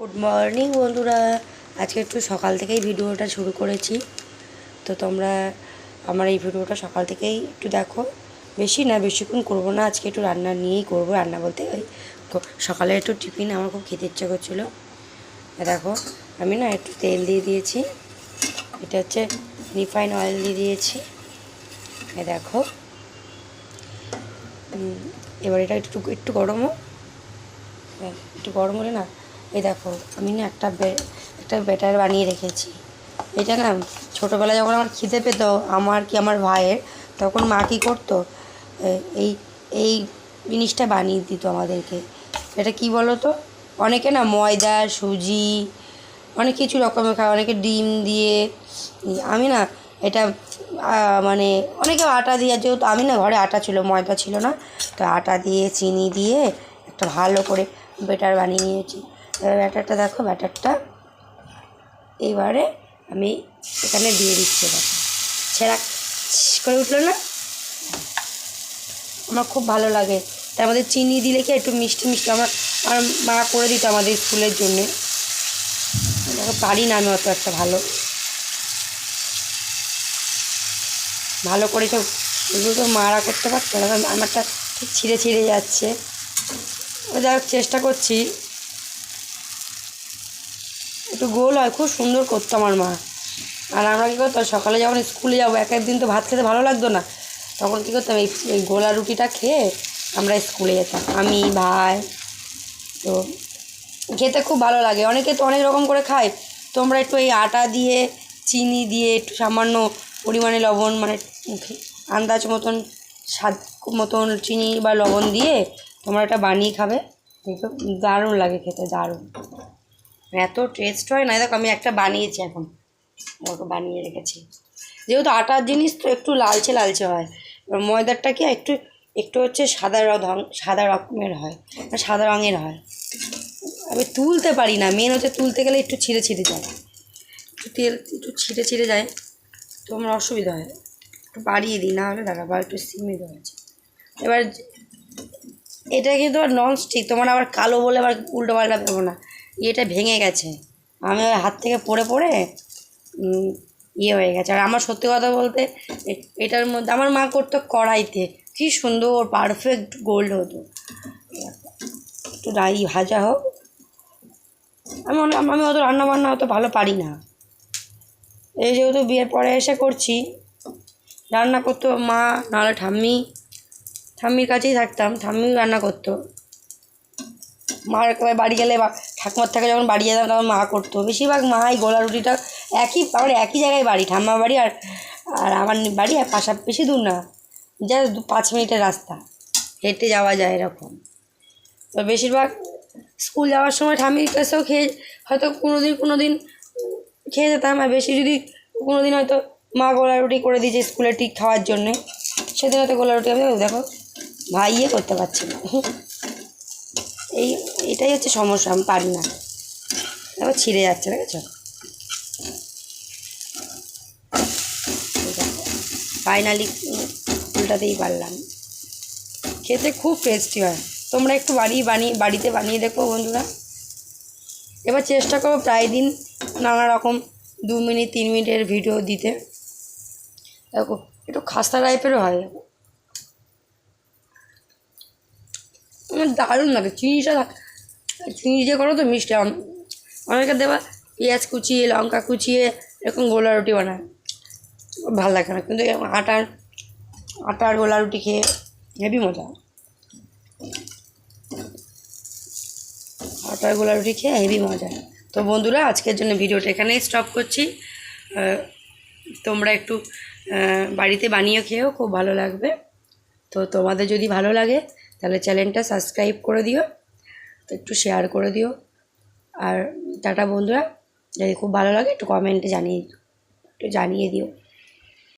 Good morning বন্ধুরা, আজকে একটু সকাল থেকেই ভিডিওটা শুরু করেছি। তো তোমরা আমার এই ভিডিওটা সকাল থেকেই একটু দেখো। বেশি না, বেশিক্ষণ করবো না, আজকে একটু রান্না নিয়েই করবো। রান্না বলতে ওই সকালে একটু টিফিন আমার খুব খেতে ইচ্ছা করছিলো। দেখো আমি না একটু তেল দিয়ে দিয়েছি, এটা হচ্ছে রিফাইন অয়েল দিয়ে দিয়েছি। দেখো এবার এটা একটু একটু গরম হোক, একটু গরম হলে না এই দেখো আমি না একটা ব্যাটার বানিয়ে রেখেছি। এটা না ছোটোবেলায় যখন আমার খিদে পেত আমার কি আমার ভাইয়ের, তখন মা কী করতো, এই এই জিনিসটা বানিয়ে দিত আমাদেরকে। এটা কি বলো তো, অনেকে না ময়দা সুজি অনেক কিছু রকমের খায়, অনেকে ডিম দিয়ে। আমি না এটা মানে অনেকে আটা দিয়ে, যেহেতু আমি না ঘরে আটা ছিল, ময়দা ছিল না, তো আটা দিয়ে চিনি দিয়ে একটা ভালো করে ব্যাটার বানিয়ে নিয়েছি। এবার ব্যাটারটা দেখো, ব্যাটারটা এইবারে আমি এখানে দিয়ে দিচ্ছি। দেখো ছেঁড়া করে উঠলো না, আমার খুব ভালো লাগে। তার মধ্যে চিনি দিলে কি একটু মিষ্টি মিষ্টি, আমার মা করে দিত আমাদের স্কুলের জন্যে। দেখো পারি না আমি অত একটা ভালো করে সব, এগুলো তো মারা করতে পারতো না, আমারটা ঠিক ছিঁড়ে ছিঁড়ে যাচ্ছে। ও যাই হোক চেষ্টা করছি, একটু গোল হয়, খুব সুন্দর করতো আমার মা। আর আমরা কী করতাম, সকালে যখন স্কুলে যাবো, এক একদিন তো ভাত খেতে ভালো লাগতো না, তখন কী করতাম, এই গোলা রুটিটা খেয়ে আমরা স্কুলে যেতাম, আমি ভাই। তো খেতে খুব ভালো লাগে। অনেকে তো অনেক রকম করে খায়, তোমরা একটু এই আটা দিয়ে চিনি দিয়ে একটু সামান্য পরিমাণে লবণ, মানে আন্দাজ মতন স্বাদ মতন চিনি বা লবণ দিয়ে তোমরা এটা বানিয়ে খাবে, দেখো দারুণ লাগে খেতে, দারুণ, এত টেস্ট হয় না। দেখো আমি একটা বানিয়েছি, এখন ওকে বানিয়ে রেখেছি। যেহেতু আটার জিনিস তো একটু লালচে লালচে হয়, এবার ময়দারটা কি একটু একটু হচ্ছে সাদা রকমের হয়, সাদা রঙের হয়। আমি তুলতে পারি না, মেন হচ্ছে তুলতে গেলে একটু ছিঁড়ে ছিঁড়ে যায়, একটু তেল একটু ছিঁড়ে ছিঁড়ে যায়, তো আমার অসুবিধা হয়। একটু বাড়িয়ে দিই, না হলে দাঁড়া বা একটু সিমে দেওয়া। এবার এটা কিন্তু আবার ননস্টিক, তোমার আবার কালো বলে আবার উল্টো পাল্টা ভেবো না, এটা ভেঙে গেছে, আমি ওই হাত থেকে পড়ে পড়ে ইয়ে হয়ে গেছে। আর আমার সত্যি কথা বলতে এটার মধ্যে আমার মা করতো কড়াইতে, কী সুন্দর পারফেক্ট গোল্ড হতো। একটু রাই ভাজা হোক, আমি অত রান্নাবান্না অত ভালো পারি না, এই যেহেতু বিয়ের পরে এসে করছি। রান্না করতো মা, নাহলে ঠাম্মির কাছেই থাকতাম, ঠাম্মিও রান্না করতো। মার একেবারে বাড়ি গেলে বা ঠাকুমার থেকে যখন বাড়ি যেতাম তখন মা করতো, বেশিরভাগ মাই গোলা রুটিটা। আমার একই জায়গায় বাড়ি, ঠাম্মার বাড়ি আর আর আমার বাড়ি, আর বেশি দূর না, যা 5 মিনিটের রাস্তা, হেঁটে যাওয়া যায় এরকম। তো বেশিরভাগ স্কুল যাওয়ার সময় ঠাম্মির কাছেও খেয়ে হয়তো কোনো দিন খেয়ে যেতাম। আর বেশি যদি কোনো দিন হয়তো মা গোলা রুটি করে দিয়েছে স্কুলে ঠিক খাওয়ার জন্যে, সেদিন হয়তো গোলা রুটি আমি দেখো ভাইয়ে করতে পারছি না। এটাই হচ্ছে সমস্যা, আমি পারি না, এবার ছিঁড়ে যাচ্ছে, দেখেছো? ফাইনালি উল্টাতেই পারলাম। খেতে খুব টেস্টি হয়, তোমরা একটু বাড়িতে বানিয়ে দেখো বন্ধুরা। এবার চেষ্টা করো প্রায় দিন নানা রকম 2 মিনিট 3 মিনিটের ভিডিও দিতে। দেখো একটু খাস্তা টাইপেরও হয়, আমার দারুণ লাগে। চিনি দিয়ে করো তো মিষ্টি, অনেকে দেবা পেঁয়াজ কুচিয়ে লঙ্কা কুচিয়ে এরকম গোলা রুটি বানায়, ভালো লাগে না, কিন্তু আটার গোলা রুটি খেয়ে হেভি মজা, আটার গোলা রুটি খেয়ে হেভি মজা। তো বন্ধুরা আজকের জন্য ভিডিওটা এখানেই স্টপ করছি। তোমরা একটু বাড়িতে বানিয়ে খেয়েও খুব ভালো লাগবে। তো তোমাদের যদি ভালো লাগে তাহলে চ্যানেলটা সাবস্ক্রাইব করে দিও, তো একটু শেয়ার করে দিও। আর টাটা বন্ধুরা, যদি খুব ভালো লাগে একটু কমেন্টে জানিয়ে দিও।